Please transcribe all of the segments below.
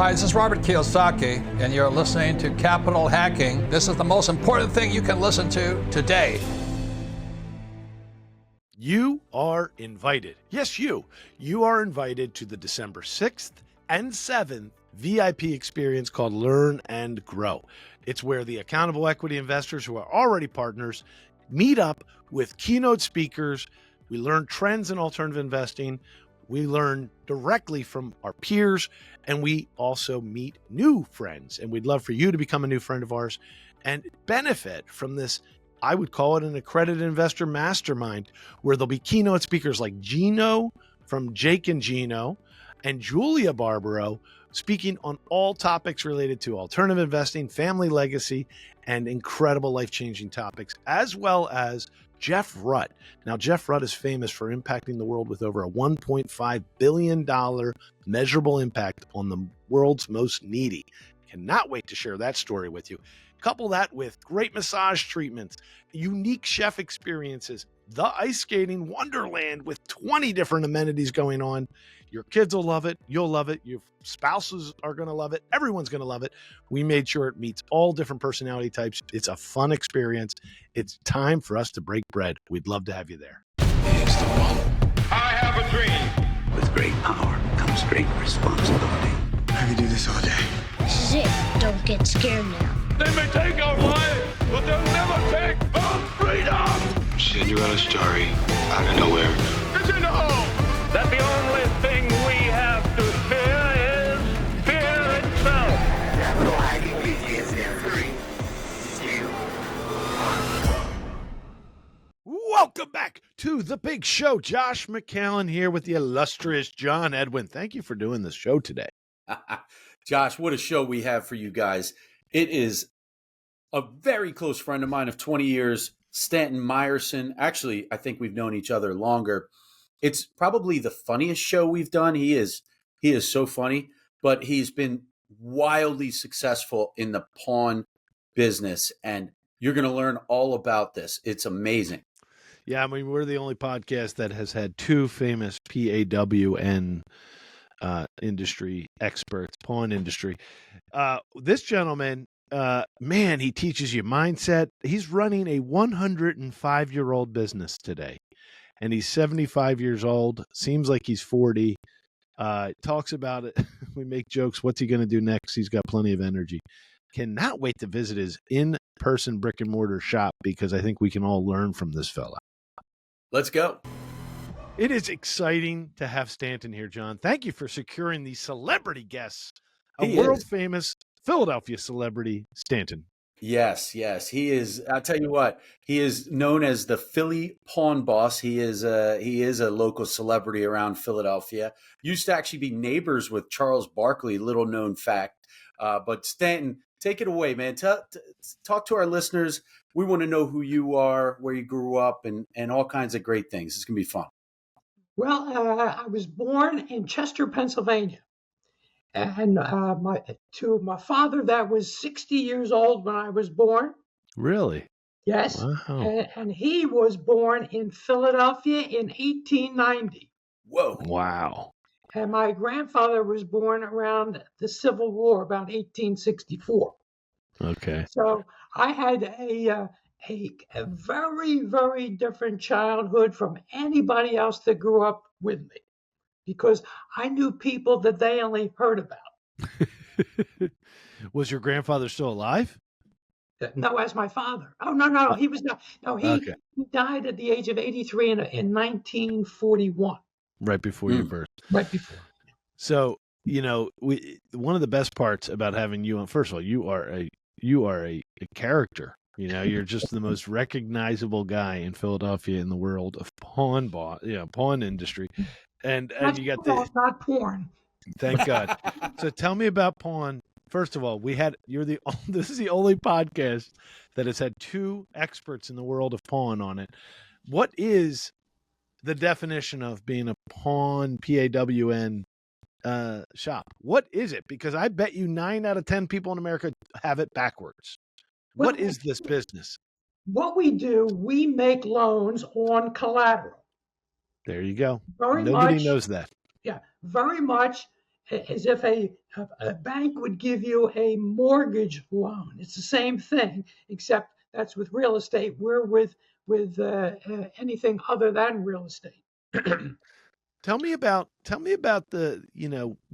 Hi, this is Robert Kiyosaki, and you're listening to Capital Hacking. This is the most important thing you can listen to today. You are invited. Yes, you. You are invited to the December 6th and 7th VIP experience called Learn and Grow. It's where the accountable equity investors who are already partners meet up with keynote speakers. We learn trends in alternative investing. We learn directly from our peers, and we also meet new friends. And we'd love for you to become a new friend of ours and benefit from this. I would call it an accredited investor mastermind, where there'll be keynote speakers like Gino from Jake and Gino and Julia Barbaro speaking on all topics related to alternative investing, family legacy, and incredible life-changing topics, as well as Jeff Rutt. Now, Jeff Rutt is famous for impacting the world with over a $1.5 billion measurable impact on the world's most needy. Cannot wait to share that story with you. Couple that with great massage treatments, unique chef experiences, the ice skating wonderland with 20 different amenities going on. Your kids will love it. You'll love it. Your spouses are going to love it. Everyone's going to love it. We made sure it meets all different personality types. It's a fun experience. It's time for us to break bread. We'd love to have you there. Here's the one. I have a dream. With great power comes great responsibility. I could do this all day. This is it. Don't get scared now. They may take our lives, but they'll never take our freedom. Cinderella's story out of nowhere. Did you know that the only thing we have to fear is fear itself? Capital Hacking begins in 3, 2, 1. Welcome back to The Big Show. Josh McCallan here with the illustrious John Edwin. Thank you for doing this show today. Josh, what a show we have for you guys. It is a very close friend of mine of 20 years, Stanton Myerson. Actually, I think we've known each other longer. It's probably the funniest show we've done. He is so funny, but he's been wildly successful in the pawn business, and you're going to learn all about this. It's amazing. Yeah, I mean, we're the only podcast that has had two famous PAWN industry experts, pawn industry. This gentleman, man, he teaches you mindset. He's running a 105-year-old business today, and he's 75 years old. Seems like he's 40. Talks about it. We make jokes. What's he going to do next? He's got plenty of energy. Cannot wait to visit his in-person brick and mortar shop, because I think we can all learn from this fella. Let's go. It is exciting to have Stanton here, John. Thank you for securing the celebrity guests. A world-famous Philadelphia celebrity, Stanton. Yes. He is. I'll tell you what. He is known as the Philly Pawn Boss. He is a local celebrity around Philadelphia. Used to actually be neighbors with Charles Barkley. Little known fact. But Stanton, take it away, man. Talk to our listeners. We want to know who you are, where you grew up, and all kinds of great things. It's gonna be fun. Well, I was born in Chester, Pennsylvania, and my father that was 60 years old when I was born. Really? Yes. Wow. And he was born in Philadelphia in 1890. Whoa. Wow. And my grandfather was born around the Civil War, about 1864. Okay. So I had a very, very different childhood from anybody else that grew up with me, because I knew people that they only heard about. Was your grandfather still alive? No, as my father. Oh, no, he was not. No, he died at the age of 83 in 1941. Right before your birth. Right before. So, one of the best parts about having you on, first of all, you are a character. You're just the most recognizable guy in Philadelphia in the world of pawn industry. And you got not porn. Thank God. So tell me about pawn. First of all, this is the only podcast that has had two experts in the world of pawn on it. What is the definition of being a pawn, PAWN shop? What is it? Because I bet you 9 out of 10 people in America have it backwards. What is this business? What we do, we make loans on collateral. There you go. Nobody knows that. Yeah, very much as if a bank would give you a mortgage loan. It's the same thing, except that's with real estate. We're with anything other than real estate. Tell me about the,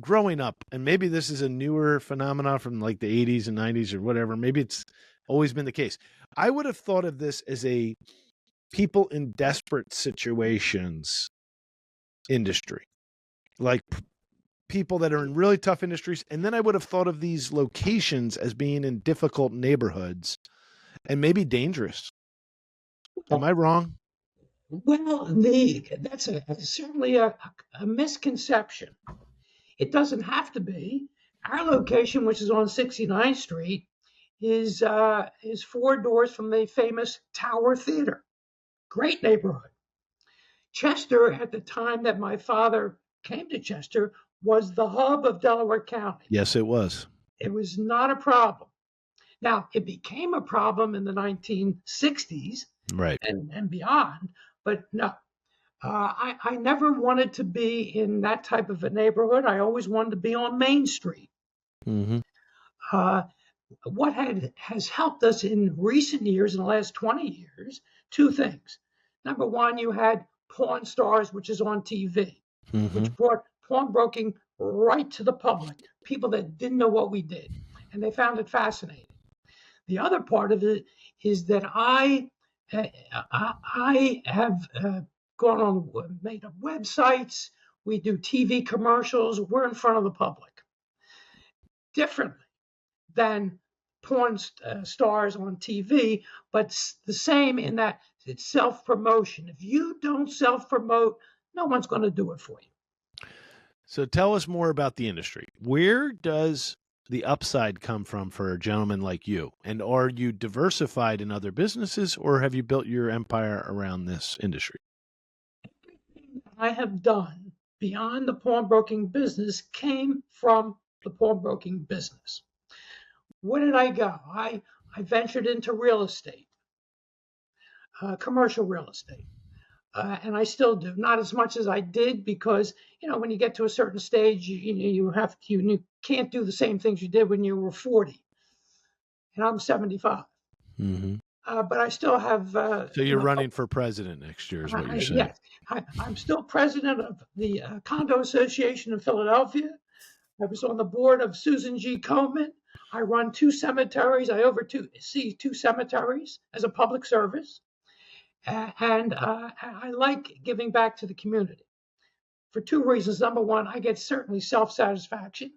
growing up, and maybe this is a newer phenomenon from like the 80s and 90s or whatever. Maybe it's always been the case. I would have thought of this as a people in desperate situations industry, like people that are in really tough industries. And then I would have thought of these locations as being in difficult neighborhoods and maybe dangerous. Am I wrong? Well, that's certainly a misconception. It doesn't have to be. Our location, which is on 69th Street, is 4 doors from the famous Tower Theater. Great neighborhood. Chester, at the time that my father came to Chester, was the hub of Delaware County. Yes, it was. It was not a problem. Now, it became a problem in the 1960s, right, and beyond, but no. I never wanted to be in that type of a neighborhood. I always wanted to be on Main Street. Mm-hmm. What has helped us in recent years, in the last 20 years, 2 things. Number one, you had Pawn Stars, which is on TV, Mm-hmm. which brought pawnbroking right to the public, people that didn't know what we did, and they found it fascinating. The other part of it is that I have gone on, made up websites, we do TV commercials, we're in front of the public. Differently than porn stars on TV, but the same in that it's self-promotion. If you don't self-promote, no one's going to do it for you. So tell us more about the industry. Where does the upside come from for a gentleman like you? And are you diversified in other businesses, or have you built your empire around this industry? Everything I have done beyond the pawnbroking business came from the pawnbroking business. Where did I go? I ventured into real estate, commercial real estate. And I still do, not as much as I did, because when you get to a certain stage, you can't do the same things you did when you were 40, and I'm 75. Mm-hmm. But I still have. So you're running for president next year, is what you're saying? Yes, I'm still president of the Condo Association in Philadelphia. I was on the board of Susan G. Komen. I run 2 cemeteries. I oversee 2 cemeteries as a public service. And I like giving back to the community for 2 reasons. Number one, I get certainly self-satisfaction.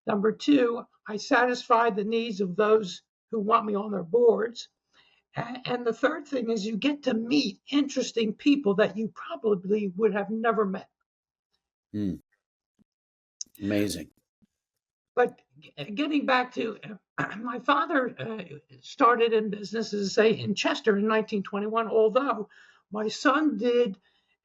Number 2, I satisfy the needs of those who want me on their boards. And the third thing is you get to meet interesting people that you probably would have never met. Amazing. But getting back to my father started in business, as I say, in Chester in 1921, although my son did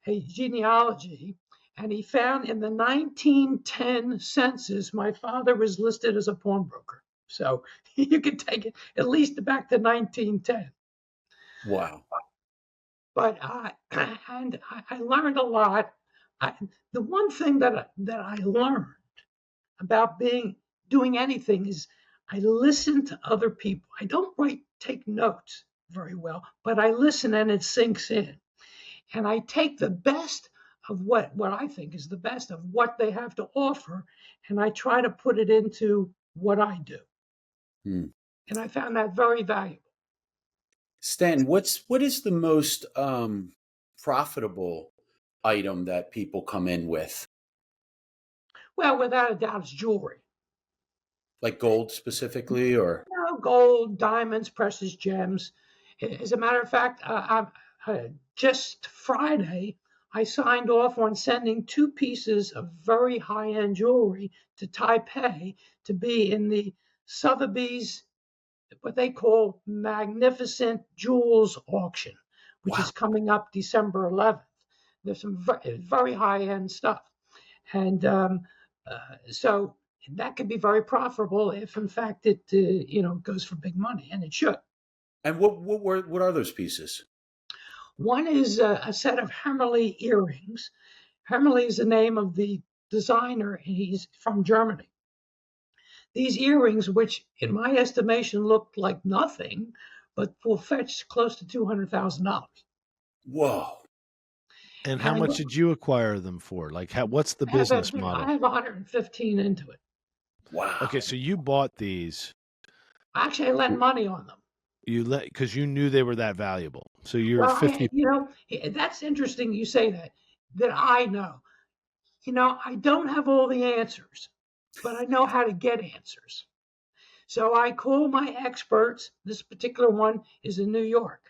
a genealogy, and he found in the 1910 census, my father was listed as a pawnbroker. So you could take it at least back to 1910. Wow. But I learned a lot. The one thing that I learned about doing anything is I listen to other people. I don't take notes very well, but I listen and it sinks in. And I take the best of what I think is the best of what they have to offer, and I try to put it into what I do. And I found that very valuable. Stanton, what is the most profitable item that people come in with? Well, without a doubt, it's jewelry. Like gold specifically, or? No, gold, diamonds, precious gems. As a matter of fact, just Friday, I signed off on sending 2 pieces of very high-end jewelry to Taipei to be in the Sotheby's, what they call Magnificent Jewels Auction, which is coming up December 11th. There's some very high-end stuff. And so that could be very profitable if, in fact, it goes for big money, and it should. And what are those pieces? One is a set of Hammerly earrings. Hammerly is the name of the designer, and he's from Germany. These earrings, which in my estimation looked like nothing, but will fetch close to $200,000. Whoa. And how much did you acquire them for? Like, what's the business model? I have 115 into it. Wow. Okay, so you bought these. Actually, I lent money on them. Because you knew they were that valuable. So you're 50. That's interesting you say that I know. I don't have all the answers, but I know how to get answers. So I call my experts. This particular one is in New York,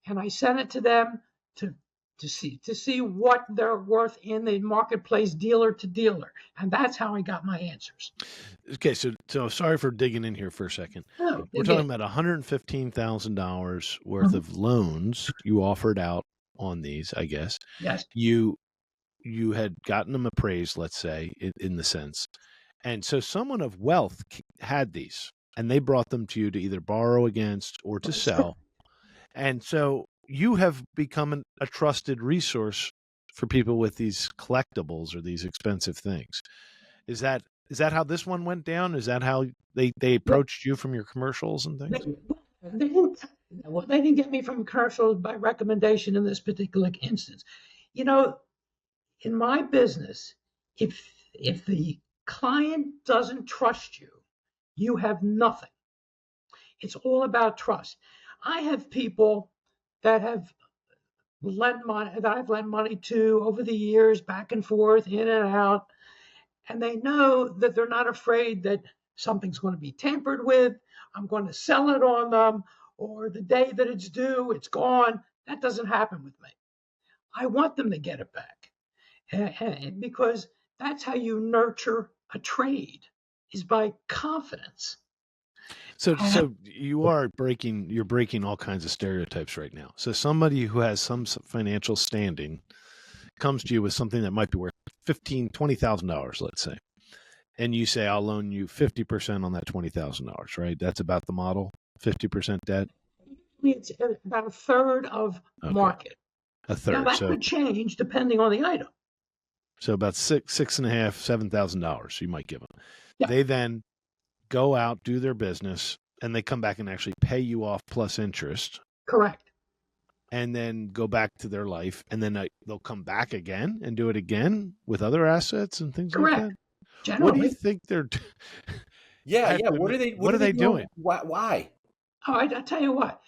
and I sent it to them to see what they're worth in the marketplace, dealer to dealer, and that's how I got my answers. Okay, so sorry for digging in here for a second. Oh, we're talking about $115,000 worth of loans you offered out on these, I guess. Yes. You had gotten them appraised, let's say, in the sense, and so someone of wealth had these, and they brought them to you to either borrow against or to sell, and so you have become a trusted resource for people with these collectibles or these expensive things. Is that how this one went down? Is that how they approached you from your commercials and things? They didn't get me from commercials by recommendation in this particular instance. In my business, if the client doesn't trust you, you have nothing. It's all about trust. I have people that have lent money, that I've lent money to over the years, back and forth, in and out, and they know that they're not afraid that something's going to be tampered with, I'm going to sell it on them, or the day that it's due, it's gone. That doesn't happen with me. I want them to get it back, because that's how you nurture a trade, is by confidence. So you're breaking all kinds of stereotypes right now. So somebody who has some financial standing comes to you with something that might be worth $15,000, $20,000, let's say, and you say, I'll loan you 50% on that $20,000, right? That's about the model, 50% debt. It's about a third of market. A third. Now that could change depending on the item. So about $6,500, $7,000 you might give them. Yeah. They then go out, do their business, and they come back and actually pay you off plus interest. Correct. And then go back to their life, and then they'll come back again and do it again with other assets and things like that. Generally. What do you think they're? Yeah. What are they doing? Why? Oh, I tell you what.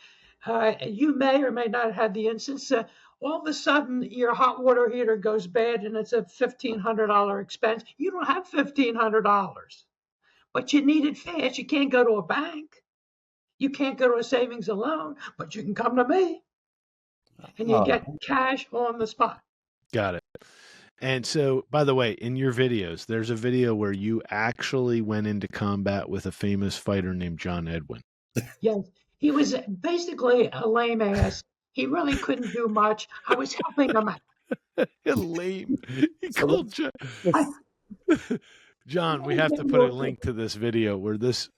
You may or may not have had the instance. All of a sudden, your hot water heater goes bad, and it's a $1,500 expense. You don't have $1,500. But you need it fast. You can't go to a bank. You can't go to a savings and loan, but you can come to me. And you get cash on the spot. Got it. And so, by the way, in your videos, there's a video where you actually went into combat with a famous fighter named John Edwin. Yes. He was basically a lame ass. He really couldn't do much. I was helping him out. Lame. He called John, we have to put a link to this video where this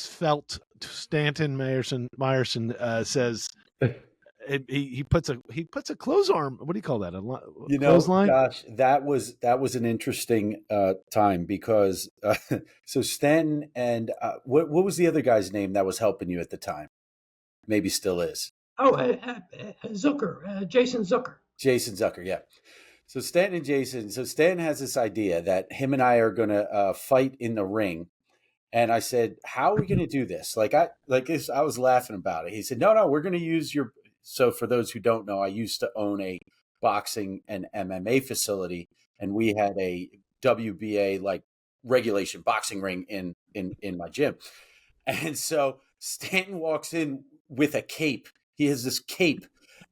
felt Stanton Myerson says he puts a close arm. What do you call that? Clothesline? Gosh, that was an interesting time because so Stanton and what was the other guy's name that was helping you at the time? Maybe still is. Oh, Zucker, Jason Zucker. Jason Zucker, yeah. So Stanton and Jason. So Stanton has this idea that him and I are going to fight in the ring, and I said, "How are we going to do this?" I was laughing about it. He said, "No, we're going to use your." So for those who don't know, I used to own a boxing and MMA facility, and we had a WBA like regulation boxing ring in my gym, and so Stanton walks in with a cape. He has this cape,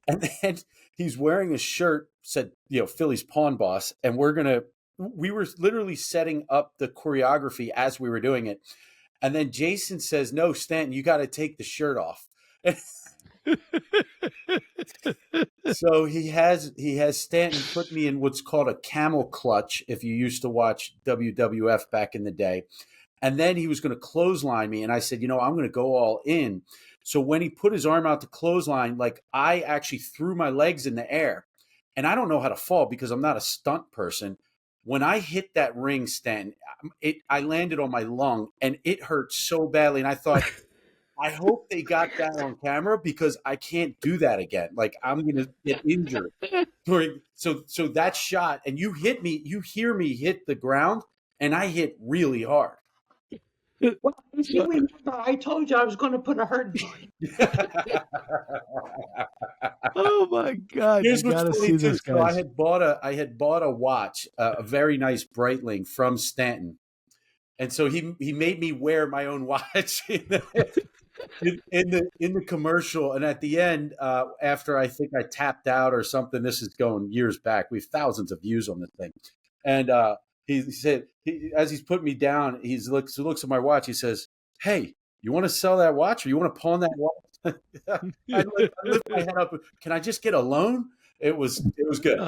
and then he's wearing a shirt said, Philly's Pawn Boss, and we were literally setting up the choreography as we were doing it. And then Jason says, "No, Stanton, you got to take the shirt off." So he has Stanton put me in what's called a camel clutch, if you used to watch WWF back in the day. And then he was going to clothesline me. And I said, I'm going to go all in. So when he put his arm out to clothesline, I actually threw my legs in the air. And I don't know how to fall because I'm not a stunt person. when I hit that ring, Stanton, I landed on my lung and it hurt so badly. And I thought, I hope they got that on camera because I can't do that again. Like I'm going to get injured. So that shot, and you hit me, you hear me hit the ground, and I hit really hard. Well, if you remember, I told you I was going to put a hurt on you. Oh my God! Here's You what's gotta funny see too. this, So I guys. had bought a watch, a very nice Breitling from Stanton, and so he made me wear my own watch in the commercial. And at the end, after I think I tapped out or something, this is going years back. We have thousands of views on this thing, and he said, as he's putting me down, he looks at my watch. He says, "Hey, you want to sell that watch, or you want to pawn that watch?" I lift my head up. Can I just get a loan? It was good.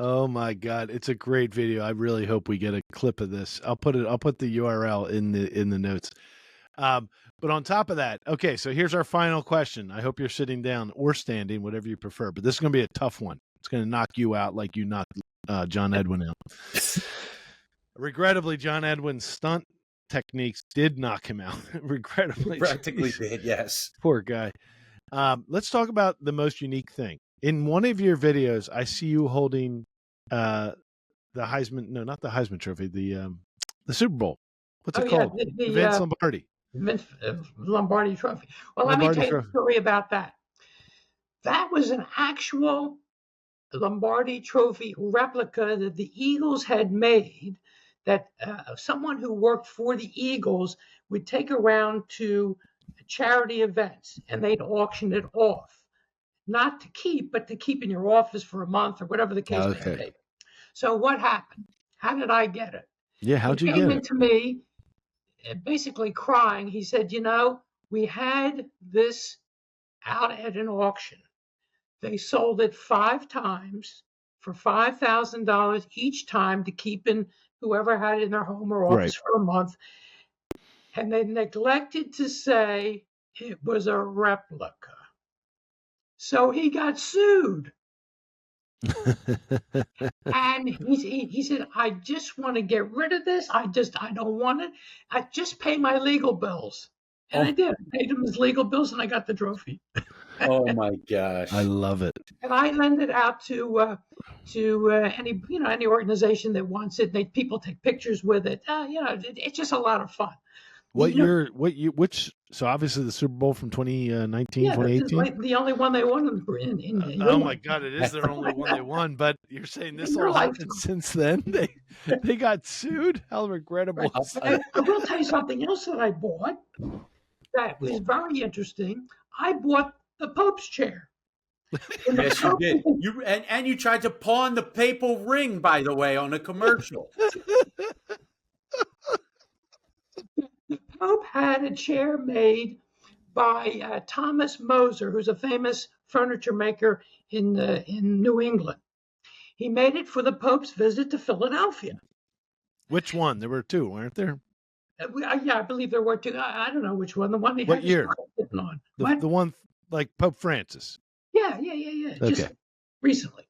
Oh my God, it's a great video. I really hope we get a clip of this. I'll put the URL in the notes. But on top of that, okay, so here's our final question. I hope you're sitting down or standing, whatever you prefer. But this is going to be a tough one. It's going to knock you out like you knocked John Edwin out. Regrettably, John Edwin's stunt techniques did knock him out. Regrettably. Practically did, yes. Poor guy. Let's talk about the most unique thing. In one of your videos, I see you holding the Heisman, no, not the Heisman Trophy, the Super Bowl. What's it called? The Vince Lombardi. Vince Lombardi Trophy. Well, Lombardi let me tell you Trophy. a story about that. That was an actual Lombardi Trophy replica that the Eagles had made, that someone who worked for the Eagles would take around to charity events, and they'd auction it off. Not to keep, but to keep in your office for a month or whatever the case may be. So what happened? How did I get it? Yeah, how'd you He get came it? into me basically crying. He said, we had this out at an auction. They sold it 5 times for $5,000 each time to keep in whoever had it in their home or office for a month. And they neglected to say it was a replica. So he got sued. And he said, I just want to get rid of this. I don't want it. I just pay my legal bills. And I did. I paid him his legal bills and I got the trophy. Oh my gosh. I love it. And I lend it out to any organization that wants it. People take pictures with it. It's just a lot of fun. So obviously the Super Bowl from 2019, 2018? Like the only one they won in oh my God, it is their only one they won. But you're saying this all happened since then? They got sued? How regrettable. I will tell you something else that I bought that was very interesting. I bought the Pope's chair. Yes, you did. And you tried to pawn the papal ring, by the way, on a commercial. The Pope had a chair made by Thomas Moser, who's a famous furniture maker in New England. He made it for the Pope's visit to Philadelphia. Which one? There were 2, weren't there? I believe there were 2. I don't know which one. The one he what had year? On. The one like Pope Francis. Yeah. Okay. Just recently.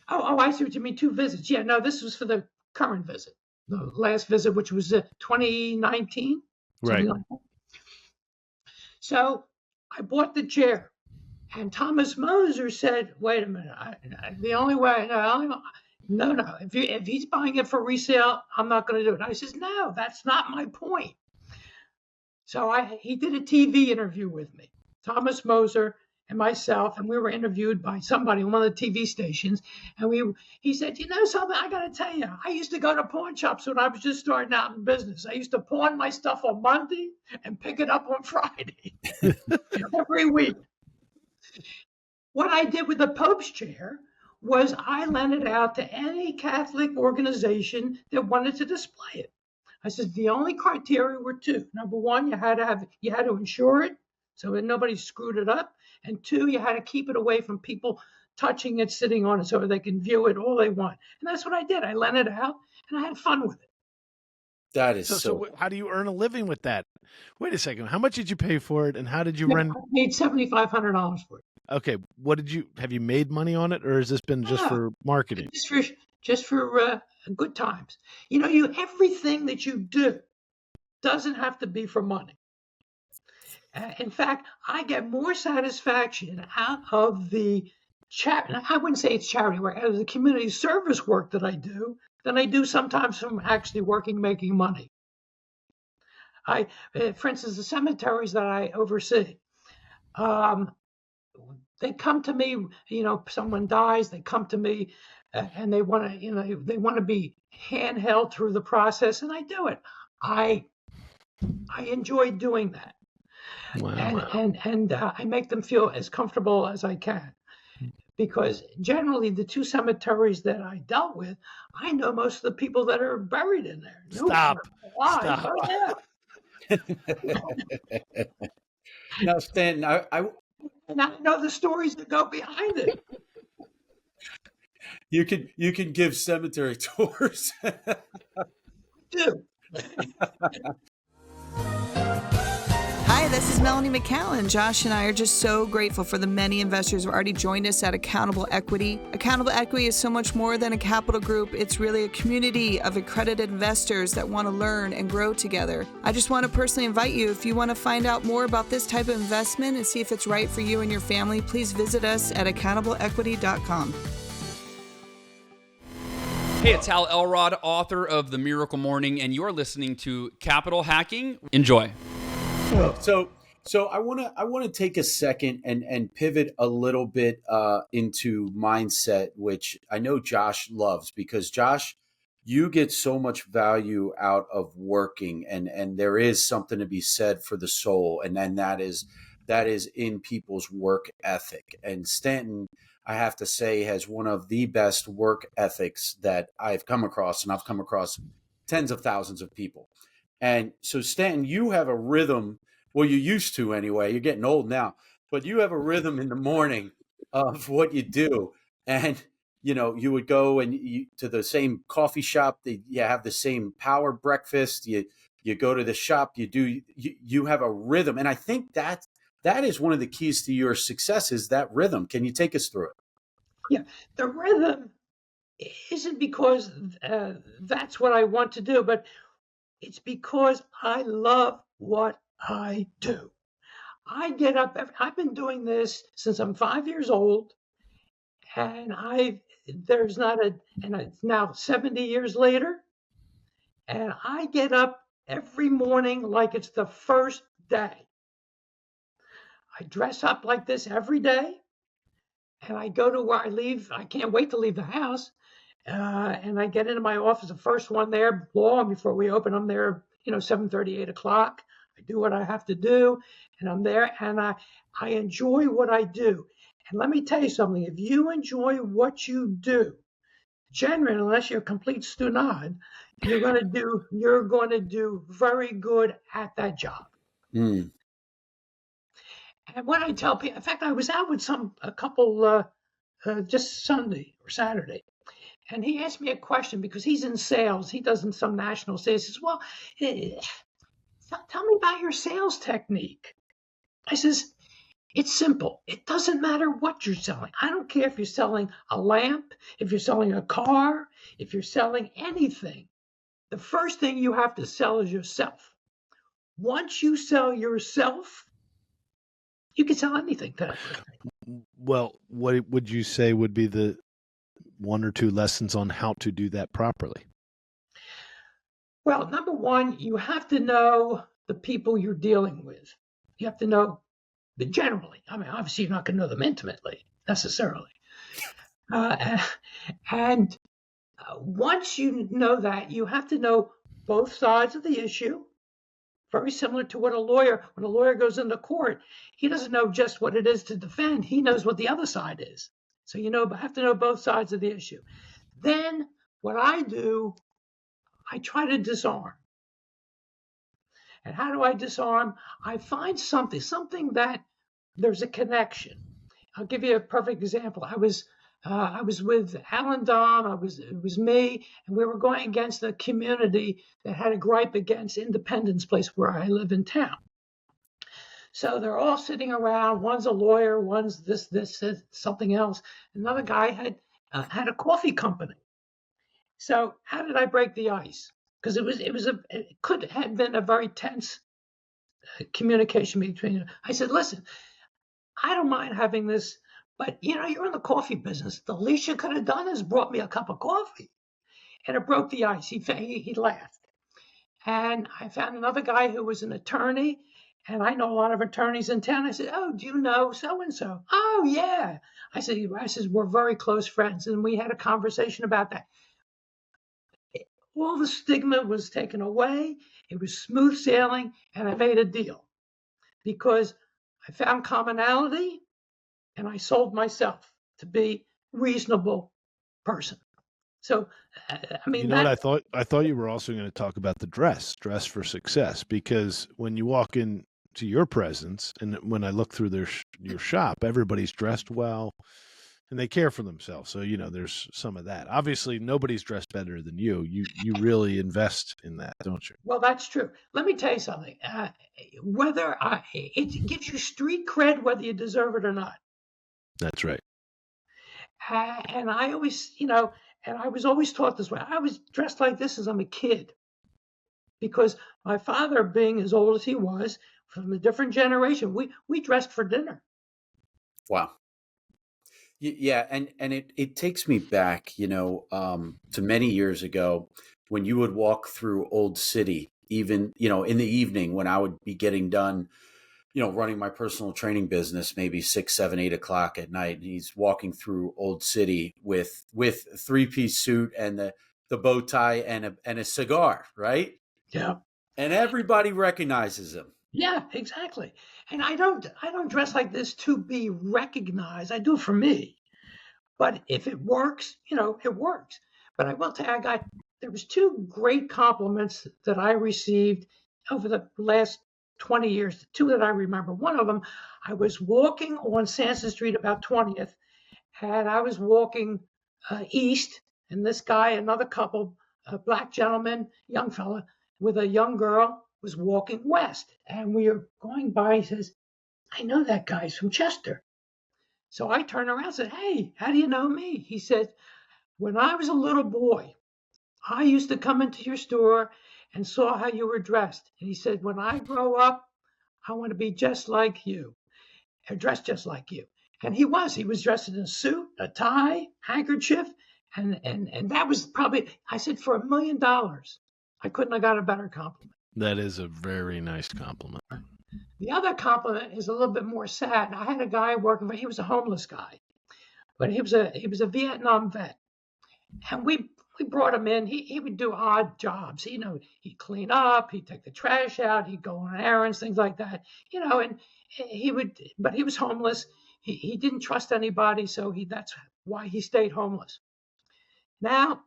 Oh, I see what you mean. 2 visits. Yeah, no, this was for the current visit. The last visit, which was 2019. Right. Like that. So I bought the chair, and Thomas Moser said, "Wait a minute. The only way, no. If he's buying it for resale, I'm not going to do it." I says, "No, that's not my point." So he did a TV interview with me, Thomas Moser and myself, and we were interviewed by somebody on one of the TV stations. And he said, "You know something? I got to tell you, I used to go to pawn shops when I was just starting out in business. I used to pawn my stuff on Monday and pick it up on Friday every week." What I did with the Pope's chair was I lent it out to any Catholic organization that wanted to display it. I said the only criteria were 2. Number 1, you had to insure it so that nobody screwed it up. And 2, you had to keep it away from people touching it, sitting on it, so they can view it all they want. And that's what I did. I lent it out, and I had fun with it. That is so how do you earn a living with that? Wait a second. How much did you pay for it, and how did you rent? I paid $7,500 for it. Okay. Have you made money on it, or has this been just for marketing? Just for good times. Everything that you do doesn't have to be for money. In fact, I get more satisfaction out of the I wouldn't say it's charity work, out of the community service work that I do than I do sometimes from actually working, making money. For instance, the cemeteries that I oversee, they come to me, someone dies, they come to me and they want to, they want to be handheld through the process, and I do it. I enjoy doing that. Wow. And I make them feel as comfortable as I can, because generally the two cemeteries that I dealt with, I know most of the people that are buried in there. Stop. Oh, yeah. Now, Stanton, and I know the stories that go behind it. You can give cemetery tours. Do. Hi, this is Melanie McCallan. Josh and I are just so grateful for the many investors who have already joined us at Accountable Equity. Accountable Equity is so much more than a capital group. It's really a community of accredited investors that want to learn and grow together. I just want to personally invite you, if you want to find out more about this type of investment and see if it's right for you and your family, please visit us at accountableequity.com. Hey, it's Hal Elrod, author of The Miracle Morning, and you're listening to Capital Hacking. Enjoy. So I want to take a second and pivot a little bit into mindset, which I know Josh loves, because Josh, you get so much value out of working, and there is something to be said for the soul, and then that is in people's work ethic. And Stanton, I have to say, has one of the best work ethics that I've come across, and I've come across tens of thousands of people. And so, Stanton, you have a rhythm. Well, you used to anyway. You're getting old now, but you have a rhythm in the morning of what you do. And, you would go to the same coffee shop. You have the same power breakfast. You go to the shop. You have a rhythm. And I think that is one of the keys to your success, is that rhythm. Can you take us through it? Yeah, the rhythm isn't because that's what I want to do, but it's because I love what I do. I get up, I've been doing this since I'm 5 years old, and it's now 70 years later, and I get up every morning like it's the first day. I dress up like this every day, and I go to where I leave. I can't wait to leave the house. And I get into my office, the first one there, long before we open. I'm there, 7:30, 8 o'clock. I do what I have to do, and I'm there, and I enjoy what I do. And let me tell you something. If you enjoy what you do, generally, unless you're a complete stunad, you're going to do very good at that job. Mm. And when I tell people, in fact, I was out with a couple just Sunday or Saturday, and he asked me a question because he's in sales. He does in some national sales. He says, well, tell me about your sales technique. I says, it's simple. It doesn't matter what you're selling. I don't care if you're selling a lamp, if you're selling a car, if you're selling anything. The first thing you have to sell is yourself. Once you sell yourself, you can sell anything to that person. Well, what would you say would be the one or two lessons on how to do that properly? Well, number one, you have to know the people you're dealing with. You have to know them generally. I mean, obviously, you're not going to know them intimately, necessarily. And once you know that, you have to know both sides of the issue. Very similar to when a lawyer goes into court, he doesn't know just what it is to defend. He knows what the other side is. So have to know both sides of the issue. Then what I do, I try to disarm. And how do I disarm? I find something that there's a connection. I'll give you a perfect example. I was with Alan Dom. It was me, and we were going against a community that had a gripe against Independence Place, where I live in town. So they're all sitting around. One's a lawyer, one's this, something else. Another guy had a coffee company. So how did I break the ice? Because it could have been a very tense communication between. I said, listen, I don't mind having this, but you're in the coffee business. The least you could have done is brought me a cup of coffee, and it broke the ice. He laughed, and I found another guy who was an attorney, and I know a lot of attorneys in town. I said, oh, do you know so and so? Oh yeah. I said, we're very close friends, and we had a conversation about that. All the stigma was taken away. It was smooth sailing, and I made a deal because I found commonality, and I sold myself to be a reasonable person. So, I mean, what I thought? I thought you were also going to talk about the dress for success, because when you walk into your presence, and when I look through your shop, everybody's dressed well, and they care for themselves. So, there's some of that. Obviously, nobody's dressed better than you. You really invest in that, don't you? Well, that's true. Let me tell you something. It gives you street cred whether you deserve it or not. That's right. And I always, and I was always taught this way. I was dressed like this as I'm a kid, because my father, being as old as he was, from a different generation, we dressed for dinner. Wow. Yeah, and it takes me back, to many years ago when you would walk through Old City, even, in the evening when I would be getting done, running my personal training business, maybe 6, 7, 8 o'clock at night. And he's walking through Old City with a 3-piece suit and the bow tie and a cigar, right? Yeah. And everybody recognizes him. Yeah, exactly. And I don't dress like this to be recognized. I do it for me. But if it works, it works. But I will tell you, there was 2 great compliments that I received over the last 20 years, 2 that I remember. One of them, I was walking on Sanson Street about 20th, and I was walking east, and this guy, another couple, a black gentleman, young fella, with a young girl, was walking west. And we were going by, he says, I know that guy's from Chester. So I turned around and said, hey, how do you know me? He said, when I was a little boy, I used to come into your store and saw how you were dressed. And he said, when I grow up, I want to be just like you, or dressed just like you. And he was dressed in a suit, a tie, handkerchief. And that was probably, I said, for $1 million, I couldn't have got a better compliment. That is a very nice compliment. The other compliment is a little bit more sad. I had a guy working for, he was a homeless guy, but he was a Vietnam vet. And we brought him in. He would do odd jobs. He'd clean up, he'd take the trash out, he'd go on errands, things like that. And but he was homeless. He didn't trust anybody, so that's why he stayed homeless. Now,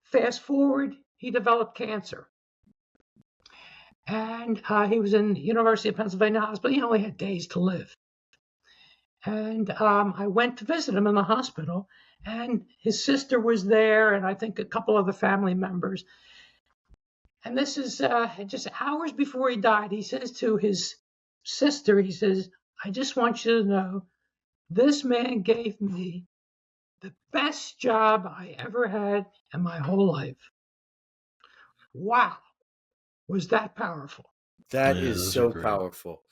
fast forward, he developed cancer. And he was in the University of Pennsylvania hospital. He only had days to live. And I went to visit him in the hospital, and his sister was there, and I think a couple other family members. And this is just hours before he died. He says to his sister, he says, I just want you to know, this man gave me the best job I ever had in my whole life. Wow. Was that powerful? That is so powerful.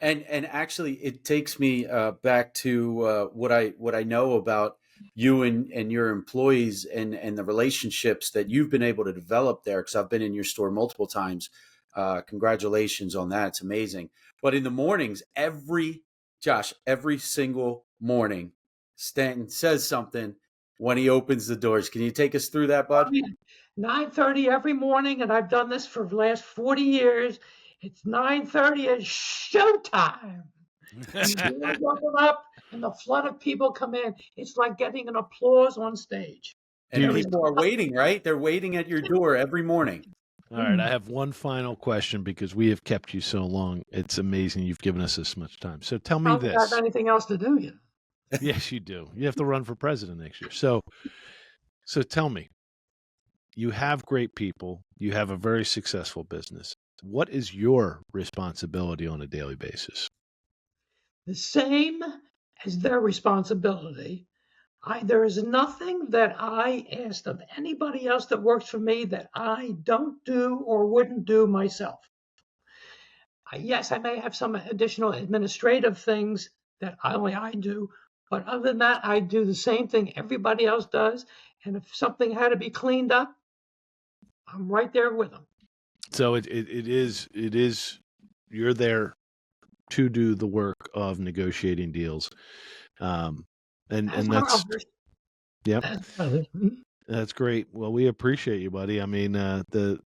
And actually it takes me back to what I know about you and your employees and the relationships that you've been able to develop there, because I've been in your store multiple times. Congratulations on that. It's amazing. But in the mornings, every single morning, Stanton says something when he opens the doors. Can you take us through that, bud? 9:30 every morning, and I've done this for the last 40 years. It's 9:30 and showtime. And doors open up, and the flood of people come in. It's like getting an applause on stage. And people are waiting, right? They're waiting at your door every morning. All right, I have one final question, because we have kept you so long. It's amazing you've given us this much time. So tell me this. I don't have anything else to do yet. Yes, you do. You have to run for president next year. So tell me, you have great people. You have a very successful business. What is your responsibility on a daily basis? The same as their responsibility, There is nothing that I asked of anybody else that works for me that I don't do or wouldn't do myself. Yes, I may have some additional administrative things that only I do, but other than that, I do the same thing everybody else does. And if something had to be cleaned up, I'm right there with them. So it is you're there to do the work of negotiating deals, and that's yep, that's great. Well, we appreciate you, buddy. I mean, the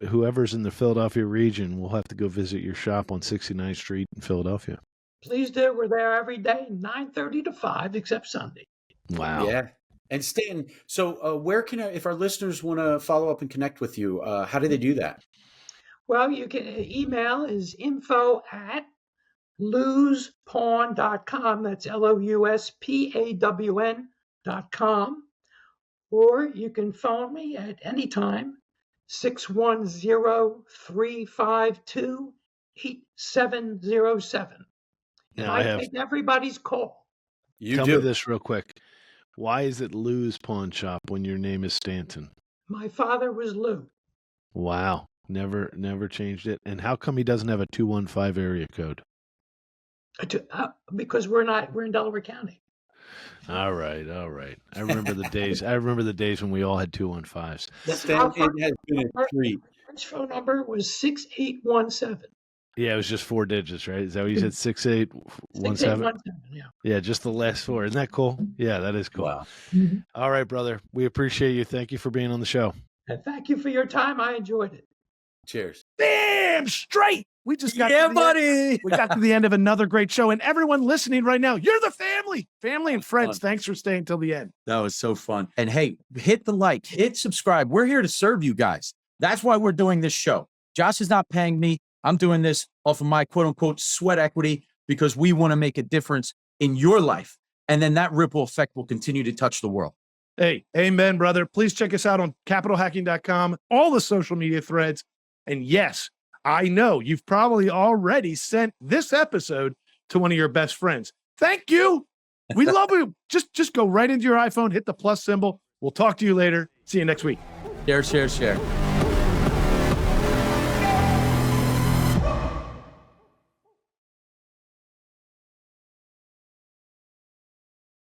whoever's in the Philadelphia region will have to go visit your shop on 69th Street in Philadelphia. Please do. We're there every day, 9:30 to 5, except Sunday. Wow. Yeah. And Stanton, so where can if our listeners want to follow up and connect with you, how do they do that? Well, you can email is info@louspawn.com. That's LOUSPAWN.com. Or you can phone me at any time, 610-352-8707. And I take everybody's call. Tell me this real quick. Why is it Lou's Pawn Shop when your name is Stanton? My father was Lou. Wow. Never changed it. And how come he doesn't have a 215 area code? Because we're in Delaware County. All right. I remember the days. When we all had 215s. Stanton, it has been a treat. His phone number was 6817. Yeah, it was just 4 digits, right? Is that what you said? 6817? 6817, yeah. Yeah, just the last 4. Isn't that cool? Yeah, that is cool. Wow. Mm-hmm. All right, brother. We appreciate you. Thank you for being on the show. And thank you for your time. I enjoyed it. Cheers. Damn straight. We just got We got to the end of another great show. And everyone listening right now, you're the family and friends. Thanks for staying till the end. That was so fun. And hey, hit the like, hit subscribe. We're here to serve you guys. That's why we're doing this show. Josh is not paying me. I'm doing this off of my quote unquote sweat equity because we want to make a difference in your life. And then that ripple effect will continue to touch the world. Hey, amen, brother. Please check us out on capitalhacking.com, all the social media threads. And yes, I know you've probably already sent this episode to one of your best friends. Thank you. We love you. Just go right into your iPhone, hit the plus symbol. We'll talk to you later. See you next week. Share.